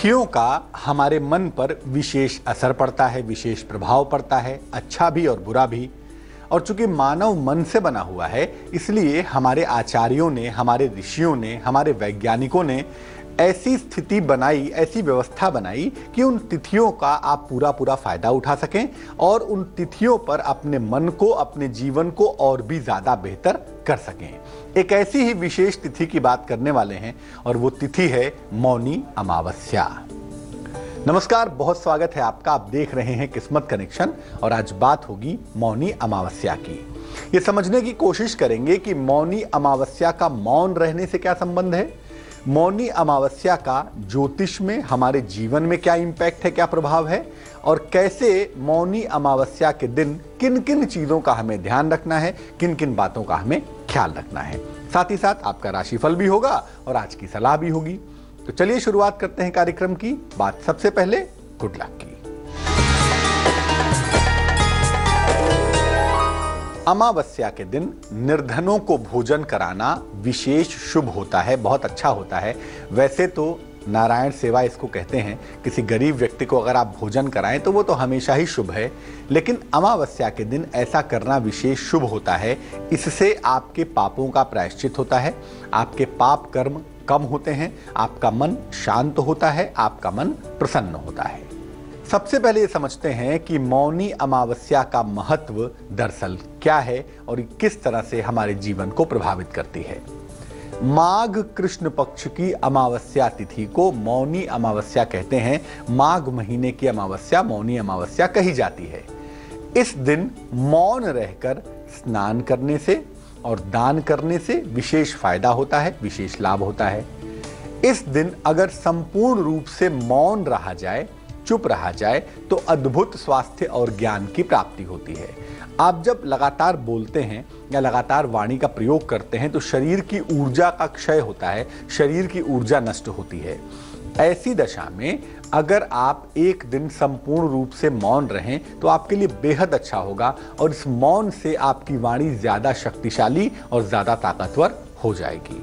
तिथियों का हमारे मन पर विशेष असर पड़ता है, विशेष प्रभाव पड़ता है, अच्छा भी और बुरा भी। और चूंकि मानव मन से बना हुआ है, इसलिए हमारे आचार्यों ने, हमारे ऋषियों ने, हमारे वैज्ञानिकों ने ऐसी स्थिति बनाई, ऐसी व्यवस्था बनाई कि उन तिथियों का आप पूरा फायदा उठा सकें और उन तिथियों पर अपने मन को, अपने जीवन को और भी ज्यादा बेहतर कर सकें। एक ऐसी ही विशेष तिथि की बात करने वाले हैं और वो तिथि है मौनी अमावस्या। नमस्कार, बहुत स्वागत है आपका। आप देख रहे हैं किस्मत कनेक्शन और आज बात होगी मौनी अमावस्या की। ये समझने की कोशिश करेंगे कि मौनी अमावस्या का मौन रहने से क्या संबंध है, मौनी अमावस्या का ज्योतिष में हमारे जीवन में क्या इंपैक्ट है, क्या प्रभाव है, और कैसे मौनी अमावस्या के दिन किन किन चीजों का हमें ध्यान रखना है, किन किन बातों का हमें ख्याल रखना है। साथ ही साथ आपका राशिफल भी होगा और आज की सलाह भी होगी। तो चलिए शुरुआत करते हैं कार्यक्रम की। बात सबसे पहले गुड लक की। अमावस्या के दिन निर्धनों को भोजन कराना विशेष शुभ होता है, बहुत अच्छा होता है। वैसे तो नारायण सेवा इसको कहते हैं। किसी गरीब व्यक्ति को अगर आप भोजन कराएं तो वो तो हमेशा ही शुभ है, लेकिन अमावस्या के दिन ऐसा करना विशेष शुभ होता है। इससे आपके पापों का प्रायश्चित होता है, आपके पाप कर्म कम होते हैं, आपका मन शांत होता है, आपका मन प्रसन्न होता है। सबसे पहले ये समझते हैं कि मौनी अमावस्या का महत्व दरअसल क्या है और किस तरह से हमारे जीवन को प्रभावित करती है। माघ कृष्ण पक्ष की अमावस्या तिथि को मौनी अमावस्या कहते हैं। माघ महीने की अमावस्या मौनी अमावस्या कही जाती है। इस दिन मौन रहकर स्नान करने से और दान करने से विशेष फायदा होता है, विशेष लाभ होता है। इस दिन अगर संपूर्ण रूप से मौन रहा जाए, चुप रहा जाए, तो अद्भुत स्वास्थ्य और ज्ञान की प्राप्ति होती है। आप जब लगातार बोलते हैं या लगातार वाणी का प्रयोग करते हैं तो शरीर की ऊर्जा का क्षय होता है, शरीर की ऊर्जा नष्ट होती है। ऐसी दशा में अगर आप एक दिन संपूर्ण रूप से मौन रहें तो आपके लिए बेहद अच्छा होगा और इस मौन से आपकी वाणी ज्यादा शक्तिशाली और ज्यादा ताकतवर हो जाएगी।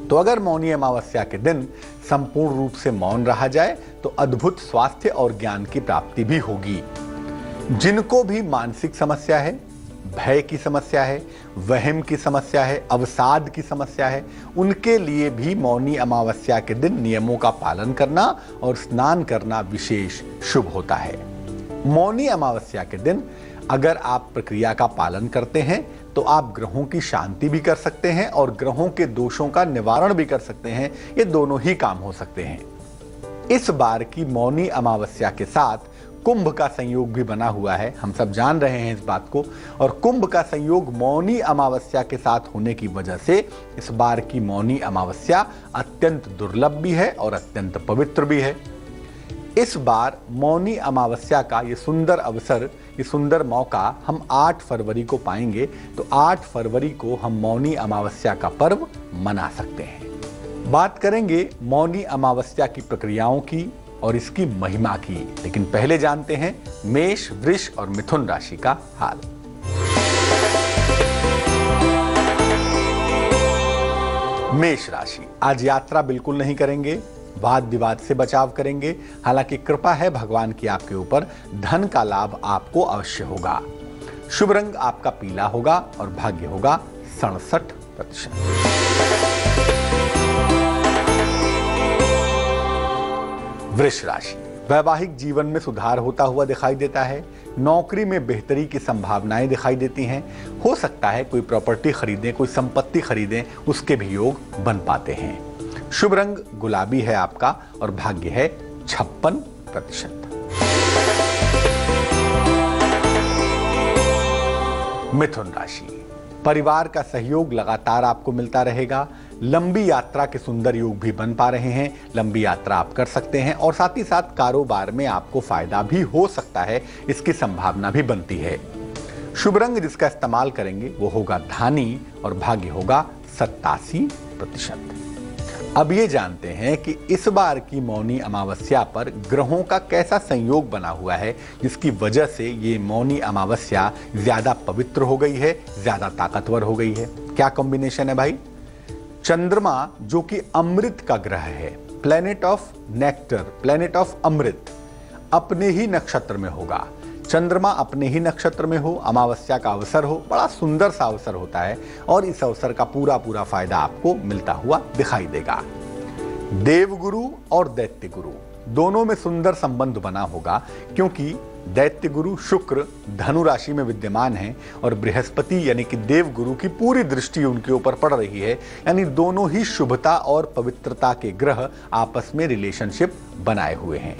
तो अगर मौनी अमावस्या के दिन संपूर्ण रूप से मौन रहा जाए तो अद्भुत स्वास्थ्य और ज्ञान की प्राप्ति भी होगी। जिनको भी मानसिक समस्या है, भय की समस्या है, वहम की समस्या है, अवसाद की समस्या है, उनके लिए भी मौनी अमावस्या के दिन नियमों का पालन करना और स्नान करना विशेष शुभ होता है। मौनी अमावस्या के दिन अगर आप प्रक्रिया का पालन करते हैं तो आप ग्रहों की शांति भी कर सकते हैं और ग्रहों के दोषों का निवारण भी कर सकते हैं। ये दोनों ही काम हो सकते हैं। इस बार की मौनी अमावस्या के साथ कुंभ का संयोग भी बना हुआ है, हम सब जान रहे हैं इस बात को। और कुंभ का संयोग मौनी अमावस्या के साथ होने की वजह से इस बार की मौनी अमावस्या अत्यंत दुर्लभ भी है और अत्यंत पवित्र भी है। इस बार मौनी अमावस्या का ये सुंदर अवसर, ये सुंदर मौका हम 8 फरवरी को पाएंगे। तो 8 फरवरी को हम मौनी अमावस्या का पर्व मना सकते हैं। बात करेंगे मौनी अमावस्या की प्रक्रियाओं की और इसकी महिमा की, लेकिन पहले जानते हैं मेष, वृष और मिथुन राशि का हाल। मेष राशि, आज यात्रा बिल्कुल नहीं करेंगे, वाद विवाद से बचाव करेंगे। हालांकि कृपा है भगवान की आपके ऊपर, धन का लाभ आपको अवश्य होगा। शुभ रंग आपका पीला होगा और भाग्य होगा 67%। वृष राशि, वैवाहिक जीवन में सुधार होता हुआ दिखाई देता है। नौकरी में बेहतरी की संभावनाएं दिखाई देती हैं। हो सकता है कोई प्रॉपर्टी खरीदें, कोई संपत्ति खरीदें, उसके भी योग बन पाते हैं। शुभ रंग गुलाबी है आपका और भाग्य है 56%। मिथुन राशि, परिवार का सहयोग लगातार आपको मिलता रहेगा। लंबी यात्रा के सुंदर योग भी बन पा रहे हैं। लंबी यात्रा आप कर सकते हैं और साथ ही साथ कारोबार में आपको फायदा भी हो सकता है, इसकी संभावना भी बनती है। शुभ रंग जिसका इस्तेमाल करेंगे वो होगा धानी और भाग्य होगा 87%। अब ये जानते हैं कि इस बार की मौनी अमावस्या पर ग्रहों का कैसा संयोग बना हुआ है, जिसकी वजह से ये मौनी अमावस्या ज्यादा पवित्र हो गई है, ज्यादा ताकतवर हो गई है। क्या कॉम्बिनेशन है भाई? चंद्रमा जो कि अमृत का ग्रह है, planet of nectar, planet of amrit अपने ही नक्षत्र में होगा, चंद्रमा अपने ही नक्षत्र में हो, अमावस्या का अवसर हो, बड़ा सुंदर सा अवसर होता है और इस अवसर का पूरा फायदा आपको मिलता हुआ दिखाई देगा। देवगुरु और दैत्य गुरु दोनों में सुंदर संबंध बना होगा, क्योंकि दैत्य गुरु शुक्र धनु राशि में विद्यमान है और बृहस्पति यानी कि देव गुरु की पूरी दृष्टि उनके ऊपर पड़ रही है, यानी दोनों ही शुभता और पवित्रता के ग्रह आपस में रिलेशनशिप बनाए हुए हैं।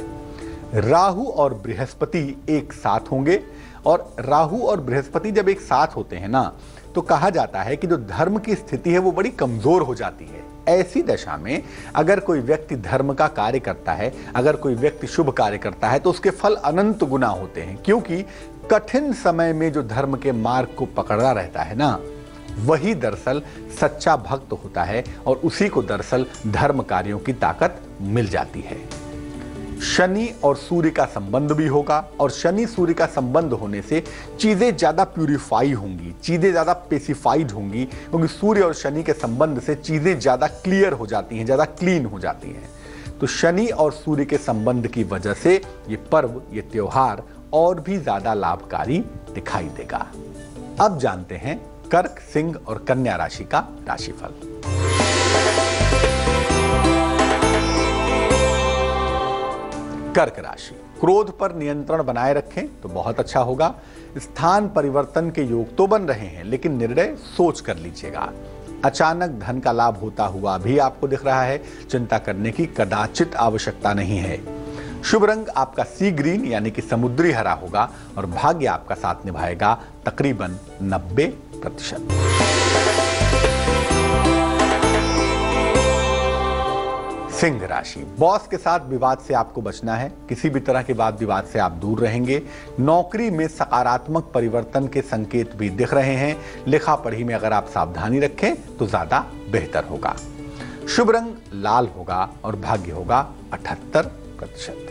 राहु और बृहस्पति एक साथ होंगे, और राहु और बृहस्पति जब एक साथ होते हैं ना, तो कहा जाता है कि जो धर्म की स्थिति है वो बड़ी कमजोर हो जाती है। ऐसी दशा में अगर कोई व्यक्ति धर्म का कार्य करता है, अगर कोई व्यक्ति शुभ कार्य करता है, तो उसके फल अनंत गुना होते हैं, क्योंकि कठिन समय में जो धर्म के मार्ग को पकड़ा रहता है ना, वही दरअसल सच्चा भक्त होता है और उसी को दरअसल धर्म कार्यों की ताकत मिल जाती है। शनि और सूर्य का संबंध भी होगा, और शनि सूर्य का संबंध होने से चीजें ज्यादा प्यूरिफाई होंगी, चीजें ज्यादा पेसिफाइड होंगी, क्योंकि सूर्य और शनि के संबंध से चीजें ज्यादा क्लियर हो जाती हैं, ज्यादा क्लीन हो जाती हैं। तो शनि और सूर्य के संबंध की वजह से ये पर्व, ये त्योहार और भी ज्यादा लाभकारी दिखाई देगा। अब जानते हैं कर्क, सिंह और कन्या राशि का राशिफल। कर्क राशि, क्रोध पर नियंत्रण बनाए रखें तो बहुत अच्छा होगा। स्थान परिवर्तन के योग तो बन रहे हैं, लेकिन निर्णय सोच कर लीजिएगा। अचानक धन का लाभ होता हुआ भी आपको दिख रहा है, चिंता करने की कदाचित आवश्यकता नहीं है। शुभ रंग आपका सी ग्रीन यानी कि समुद्री हरा होगा, और भाग्य आपका साथ निभाएगा तकरीबन 90%। सिंह राशि, बॉस के साथ विवाद से आपको बचना है, किसी भी तरह के वाद विवाद से आप दूर रहेंगे। नौकरी में सकारात्मक परिवर्तन के संकेत भी दिख रहे हैं, लिखा पढ़ी में अगर आप सावधानी रखें तो ज्यादा बेहतर होगा। शुभ रंग लाल होगा और भाग्य होगा 78%।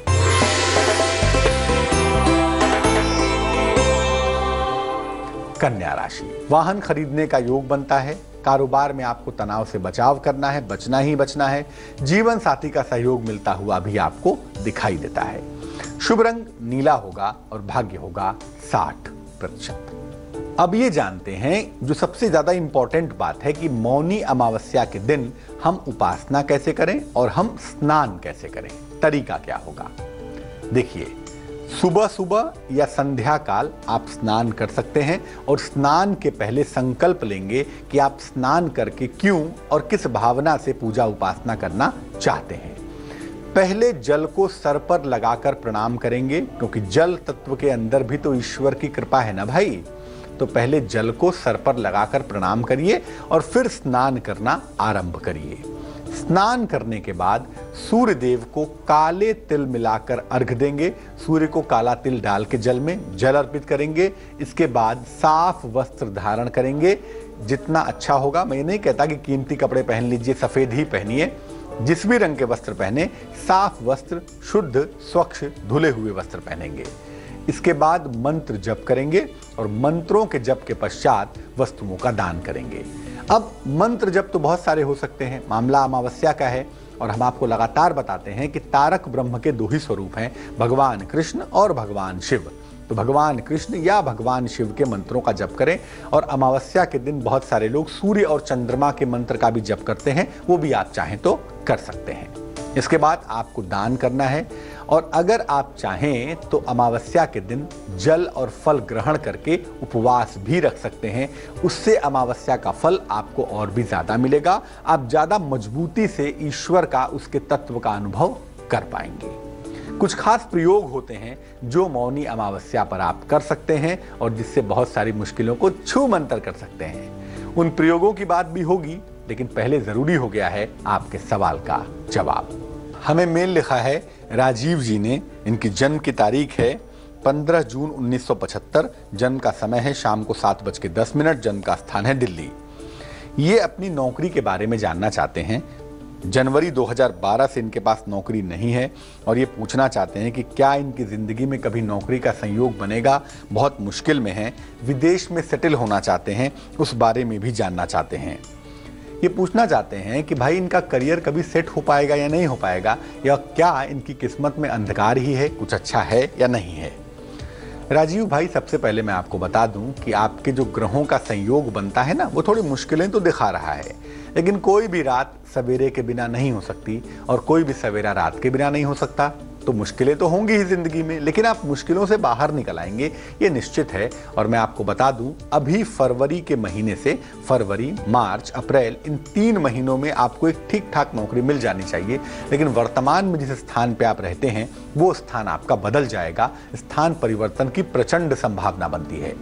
कन्या राशि, वाहन खरीदने का योग बनता है, कारोबार में आपको तनाव से बचाव करना है, बचना ही बचना है। जीवन साथी का सहयोग मिलता हुआ भी आपको दिखाई देता है। शुभ रंग नीला होगा और भाग्य होगा 60%। अब ये जानते हैं जो सबसे ज्यादा इंपॉर्टेंट बात है कि मौनी अमावस्या के दिन हम उपासना कैसे करें और हम स्नान कैसे करें, तरीका क्या होगा। देखिए, सुबह सुबह या संध्या काल आप स्नान कर सकते हैं, और स्नान के पहले संकल्प लेंगे कि आप स्नान करके क्यों और किस भावना से पूजा उपासना करना चाहते हैं। पहले जल को सर पर लगाकर प्रणाम करेंगे, क्योंकि जल तत्व के अंदर भी तो ईश्वर की कृपा है ना भाई। तो पहले जल को सर पर लगाकर प्रणाम करिए और फिर स्नान करना आरंभ करिए। स्नान करने के बाद सूर्य देव को काले तिल मिलाकर अर्घ देंगे। सूर्य को काला तिल डाल के जल में जल अर्पित करेंगे। इसके बाद साफ वस्त्र धारण करेंगे, जितना अच्छा होगा। मैं नहीं कहता कि कीमती कपड़े पहन लीजिए, सफेद ही पहनिए। जिस भी रंग के वस्त्र पहने, साफ वस्त्र, शुद्ध स्वच्छ धुले हुए वस्त्र पहनेंगे। इसके बाद मंत्र जप करेंगे और मंत्रों के जप के पश्चात वस्तुओं का दान करेंगे। अब मंत्र जप तो बहुत सारे हो सकते हैं, मामला अमावस्या का है और हम आपको लगातार बताते हैं कि तारक ब्रह्म के दो ही स्वरूप हैं, भगवान कृष्ण और भगवान शिव। तो भगवान कृष्ण या भगवान शिव के मंत्रों का जप करें। और अमावस्या के दिन बहुत सारे लोग सूर्य और चंद्रमा के मंत्र का भी जप करते हैं, वो भी आप चाहें तो कर सकते हैं। इसके बाद आपको दान करना है, और अगर आप चाहें तो अमावस्या के दिन जल और फल ग्रहण करके उपवास भी रख सकते हैं। उससे अमावस्या का फल आपको और भी ज्यादा मिलेगा। आप ज्यादा मजबूती से ईश्वर का, उसके तत्व का अनुभव कर पाएंगे। कुछ खास प्रयोग होते हैं जो मौनी अमावस्या पर आप कर सकते हैं और जिससे बहुत सारी मुश्किलों को छू मंतर कर सकते हैं। उन प्रयोगों की बात भी होगी, लेकिन पहले जरूरी हो गया है आपके सवाल का जवाब। हमें मेल लिखा है राजीव जी ने, इनकी जन्म की तारीख है 15 जून 1975, जन्म का समय है शाम को 7:10, जन्म का स्थान है दिल्ली। ये अपनी नौकरी के बारे में जानना चाहते हैं। जनवरी 2012 से इनके पास नौकरी नहीं है और ये पूछना चाहते हैं कि क्या इनकी ज़िंदगी में कभी नौकरी का संयोग बनेगा। बहुत मुश्किल में है, विदेश में सेटल होना चाहते हैं, उस बारे में भी जानना चाहते हैं। ये पूछना चाहते हैं कि भाई इनका करियर कभी सेट हो पाएगा या नहीं हो पाएगा, या क्या इनकी किस्मत में अंधकार ही है, कुछ अच्छा है या नहीं है। राजीव भाई, सबसे पहले मैं आपको बता दूं कि आपके जो ग्रहों का संयोग बनता है ना, वो थोड़ी मुश्किलें तो दिखा रहा है, लेकिन कोई भी रात सवेरे के बिना नहीं हो सकती और कोई भी सवेरा रात के बिना नहीं हो सकता। तो मुश्किलें तो होंगी ही जिंदगी में, लेकिन आप मुश्किलों से बाहर निकल आएंगे, ये निश्चित है। और मैं आपको बता दूं, अभी फरवरी के महीने से, फरवरी, मार्च, अप्रैल, इन 3 महीनों में आपको एक ठीक ठाक नौकरी मिल जानी चाहिए। लेकिन वर्तमान में जिस स्थान पे आप रहते हैं वो स्थान आपका बदल जाएगा। स्थान परिवर्तन की प्रचंड संभावना बनती है।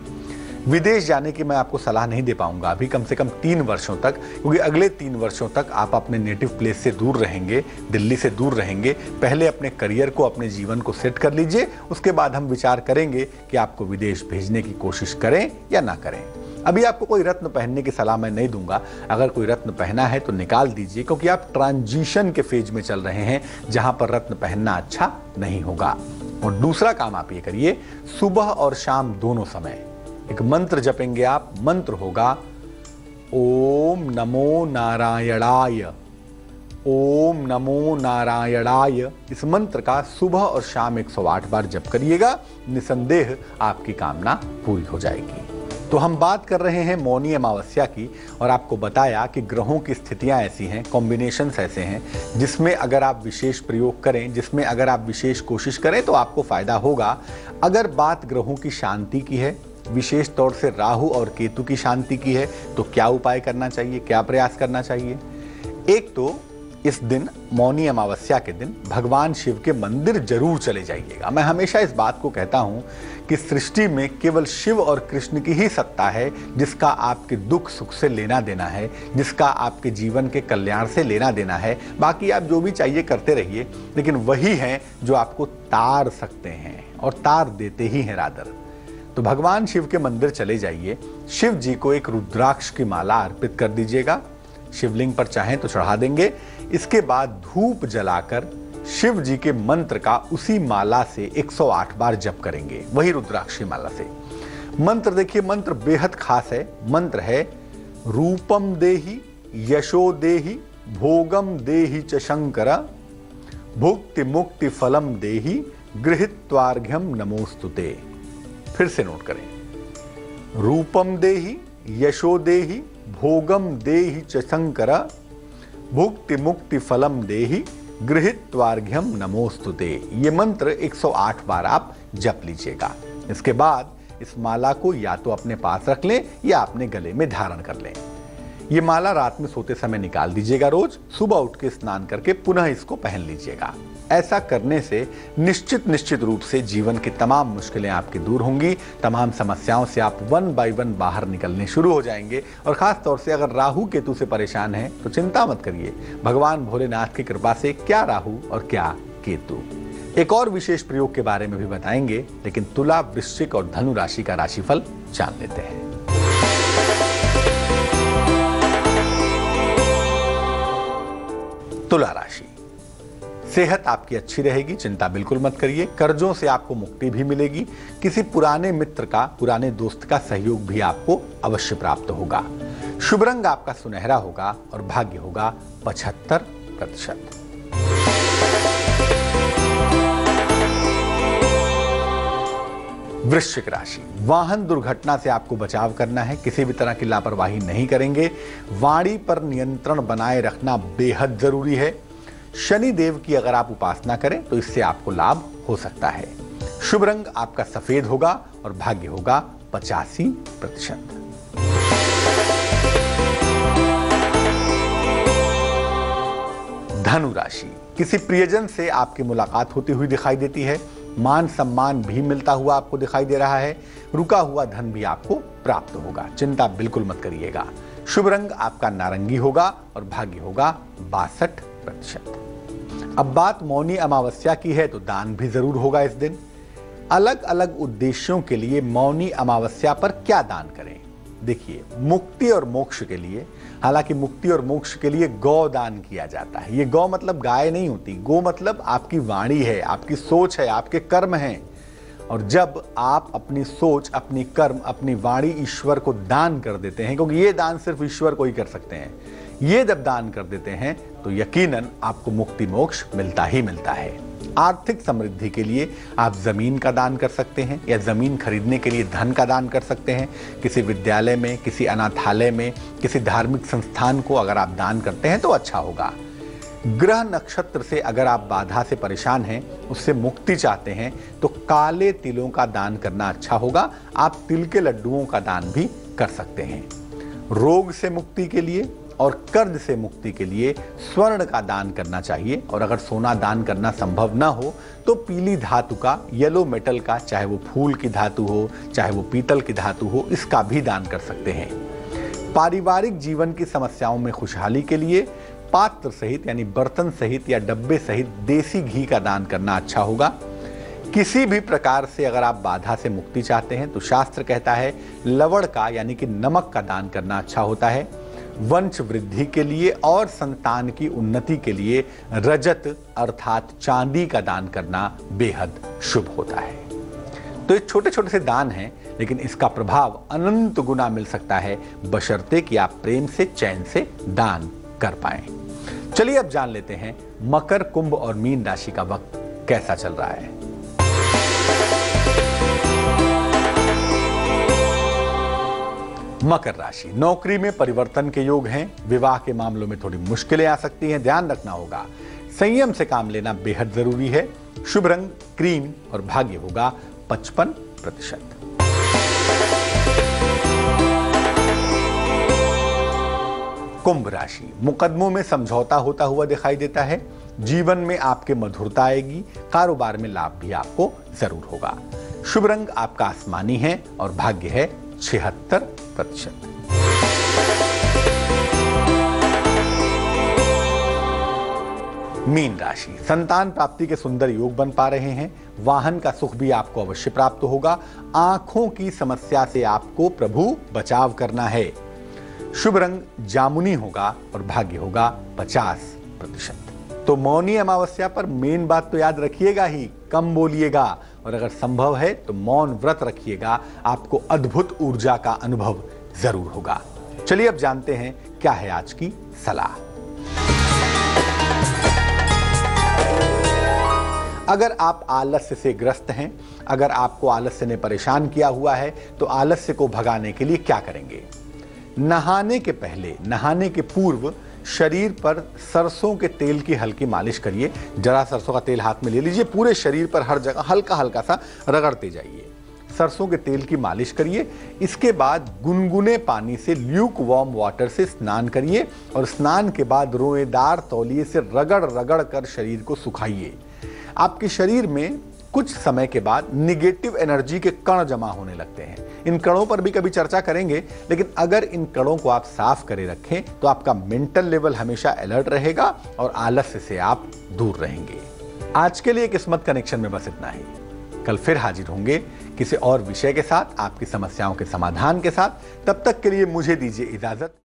विदेश जाने की मैं आपको सलाह नहीं दे पाऊंगा अभी, कम से कम 3 वर्षों तक, क्योंकि अगले 3 वर्षों तक आप अपने नेटिव प्लेस से दूर रहेंगे, दिल्ली से दूर रहेंगे। पहले अपने करियर को, अपने जीवन को सेट कर लीजिए, उसके बाद हम विचार करेंगे कि आपको विदेश भेजने की कोशिश करें या ना करें। अभी आपको कोई रत्न पहनने की सलाह मैं नहीं दूंगा। अगर कोई रत्न पहना है तो निकाल दीजिए, क्योंकि आप ट्रांजिशन के फेज में चल रहे हैं जहां पर रत्न पहनना अच्छा नहीं होगा। और दूसरा काम आप ये करिए, सुबह और शाम दोनों समय एक मंत्र जपेंगे आप। मंत्र होगा ओम नमो नारायणाय, ओम नमो नारायणाय। इस मंत्र का सुबह और शाम 108 बार जप करिएगा, निसंदेह आपकी कामना पूरी हो जाएगी। तो हम बात कर रहे हैं मौनी अमावस्या की, और आपको बताया कि ग्रहों की स्थितियां ऐसी हैं, कॉम्बिनेशंस ऐसे हैं, जिसमें अगर आप विशेष प्रयोग करें, जिसमें अगर आप विशेष कोशिश करें तो आपको फायदा होगा। अगर बात ग्रहों की शांति की है, विशेष तौर से राहु और केतु की शांति की है, तो क्या उपाय करना चाहिए, क्या प्रयास करना चाहिए? एक तो इस दिन, मौनी अमावस्या के दिन, भगवान शिव के मंदिर जरूर चले जाइएगा। मैं हमेशा इस बात को कहता हूं कि सृष्टि में केवल शिव और कृष्ण की ही सत्ता है जिसका आपके दुख सुख से लेना देना है, जिसका आपके जीवन के कल्याण से लेना देना है। बाकी आप जो भी चाहिए करते रहिए, लेकिन वही हैं जो आपको तार सकते हैं और तार देते ही हैं रादर। तो भगवान शिव के मंदिर चले जाइए, शिव जी को एक रुद्राक्ष की माला अर्पित कर दीजिएगा, शिवलिंग पर चाहें तो चढ़ा देंगे। इसके बाद धूप जलाकर शिव जी के मंत्र का उसी माला से 108 बार जप करेंगे, वही रुद्राक्ष की माला से। मंत्र देखिए, मंत्र बेहद खास है। मंत्र है रूपम देहि यशो देहि भोगम देहि च शंकर भुक्ति मुक्ति फलम देहि गृहीत्वार्घ्यम नमोस्तुते। फिर से नोट करें, रूपम देहि यशो देहि भोगम देहि च शंकर भुक्ति मुक्ति फलम देहि गृहीत्वार्घ्यम नमोस्तुते। ये मंत्र 108 बार आप जप लीजिएगा। इसके बाद इस माला को या तो अपने पास रख लें या अपने गले में धारण कर लें। ये माला रात में सोते समय निकाल दीजिएगा रोज, सुबह उठ के स्नान करके पुनः इसको पहन लीजिएगा। ऐसा करने से निश्चित रूप से जीवन की तमाम मुश्किलें आपकी दूर होंगी, तमाम समस्याओं से आप 1 बाय 1 बाहर निकलने शुरू हो जाएंगे। और खास तौर से अगर राहु केतु से परेशान हैं तो चिंता मत करिए, भगवान भोलेनाथ की कृपा से क्या राहु और क्या केतु। एक और विशेष प्रयोग के बारे में भी बताएंगे, लेकिन तुला, वृश्चिक और धनु राशि का राशिफल जान लेते हैं। तुला राशि, सेहत आपकी अच्छी रहेगी, चिंता बिल्कुल मत करिए। कर्जों से आपको मुक्ति भी मिलेगी। किसी पुराने मित्र का, पुराने दोस्त का सहयोग भी आपको अवश्य प्राप्त होगा। शुभ रंग आपका सुनहरा होगा और भाग्य होगा 75%। वृश्चिक राशि, वाहन दुर्घटना से आपको बचाव करना है, किसी भी तरह की लापरवाही नहीं करेंगे। वाणी पर नियंत्रण बनाए रखना बेहद जरूरी है। शनि देव की अगर आप उपासना करें तो इससे आपको लाभ हो सकता है। शुभ रंग आपका सफेद होगा और भाग्य होगा 85%। धनु राशि, किसी प्रियजन से आपकी मुलाकात होती हुई दिखाई देती है। मान सम्मान भी मिलता हुआ आपको दिखाई दे रहा है। रुका हुआ धन भी आपको प्राप्त होगा, चिंता बिल्कुल मत करिएगा। शुभ रंग आपका नारंगी होगा और भाग्य होगा 62%। अब बात मौनी अमावस्या की है तो दान भी जरूर होगा इस दिन। अलग अलग उद्देश्यों के लिए मौनी अमावस्या पर क्या दान करें? देखिए, मुक्ति और मोक्ष के लिए, हालांकि मुक्ति और मोक्ष के लिए गौ दान किया जाता है। ये गौ मतलब गाय नहीं होती, गो मतलब आपकी वाणी है, आपकी सोच है, आपके कर्म हैं। और जब आप अपनी सोच, अपनी कर्म, अपनी वाणी ईश्वर को दान कर देते हैं, क्योंकि ये दान सिर्फ ईश्वर को ही कर सकते हैं, ये जब दान कर देते हैं तो यकीनन आपको मुक्ति मोक्ष मिलता ही मिलता है। आर्थिक समृद्धि के लिए आप जमीन का दान कर सकते हैं या जमीन खरीदने के लिए धन का दान कर सकते हैं। किसी विद्यालय में, किसी अनाथालय में, किसी धार्मिक संस्थान को अगर आप दान करते हैं तो अच्छा होगा। ग्रह नक्षत्र से अगर आप बाधा से परेशान हैं, उससे मुक्ति चाहते हैं, तो काले तिलों का दान करना अच्छा होगा। आप तिल के लड्डुओं का दान भी कर सकते हैं। रोग से मुक्ति के लिए और कर्ज से मुक्ति के लिए स्वर्ण का दान करना चाहिए। और अगर सोना दान करना संभव ना हो तो पीली धातु का, येलो मेटल का, चाहे वो फूल की धातु हो, चाहे वो पीतल की धातु हो, इसका भी दान कर सकते हैं। पारिवारिक जीवन की समस्याओं में खुशहाली के लिए पात्र सहित यानी बर्तन सहित या डब्बे सहित देसी घी का दान करना अच्छा होगा। किसी भी प्रकार से अगर आप बाधा से मुक्ति चाहते हैं तो शास्त्र कहता है लवण का यानी कि नमक का दान करना अच्छा होता है। वंश वृद्धि के लिए और संतान की उन्नति के लिए रजत अर्थात चांदी का दान करना बेहद शुभ होता है। तो ये छोटे छोटे से दान हैं, लेकिन इसका प्रभाव अनंत गुना मिल सकता है बशर्ते कि आप प्रेम से, चैन से दान कर पाएं। चलिए अब जान लेते हैं मकर, कुंभ और मीन राशि का वक्त कैसा चल रहा है। मकर राशि, नौकरी में परिवर्तन के योग हैं। विवाह के मामलों में थोड़ी मुश्किलें आ सकती हैं, ध्यान रखना होगा। संयम से काम लेना बेहद जरूरी है। शुभ रंग क्रीम और भाग्य होगा 55%। कुंभ राशि, मुकदमों में समझौता होता हुआ दिखाई देता है। जीवन में आपके मधुरता आएगी। कारोबार में लाभ भी आपको जरूर होगा। शुभ रंग आपका आसमानी है और भाग्य है 76%। मीन राशि, संतान प्राप्ति के सुंदर योग बन पा रहे हैं। वाहन का सुख भी आपको अवश्य प्राप्त होगा। आंखों की समस्या से आपको प्रभु बचाव करना है। शुभ रंग जामुनी होगा और भाग्य होगा 50%। तो मौनी अमावस्या पर मेन बात तो याद रखिएगा ही, कम बोलिएगा और अगर संभव है तो मौन व्रत रखिएगा। आपको अद्भुत ऊर्जा का अनुभव जरूर होगा। चलिए अब जानते हैं क्या है आज की सलाह। अगर आप आलस्य से ग्रस्त हैं, अगर आपको आलस्य ने परेशान किया हुआ है, तो आलस्य को भगाने के लिए क्या करेंगे? नहाने के पहले, नहाने के पूर्व शरीर पर सरसों के तेल की हल्की मालिश करिए। जरा सरसों का तेल हाथ में ले लीजिए, पूरे शरीर पर हर जगह हल्का हल्का सा रगड़ते जाइए। सरसों के तेल की मालिश करिए। इसके बाद गुनगुने पानी से, ल्यूक वार्म वाटर से स्नान करिए और स्नान के बाद रोएदार तौलिए से रगड़ रगड़ कर शरीर को सुखाइए। आपके शरीर में कुछ समय के बाद निगेटिव एनर्जी के कण जमा होने लगते हैं। इन कणों पर भी कभी चर्चा करेंगे, लेकिन अगर इन कणों को आप साफ करे रखें तो आपका मेंटल लेवल हमेशा अलर्ट रहेगा और आलस्य से आप दूर रहेंगे। आज के लिए किस्मत कनेक्शन में बस इतना ही। कल फिर हाजिर होंगे किसी और विषय के साथ, आपकी समस्याओं के समाधान के साथ। तब तक के लिए मुझे दीजिए इजाजत।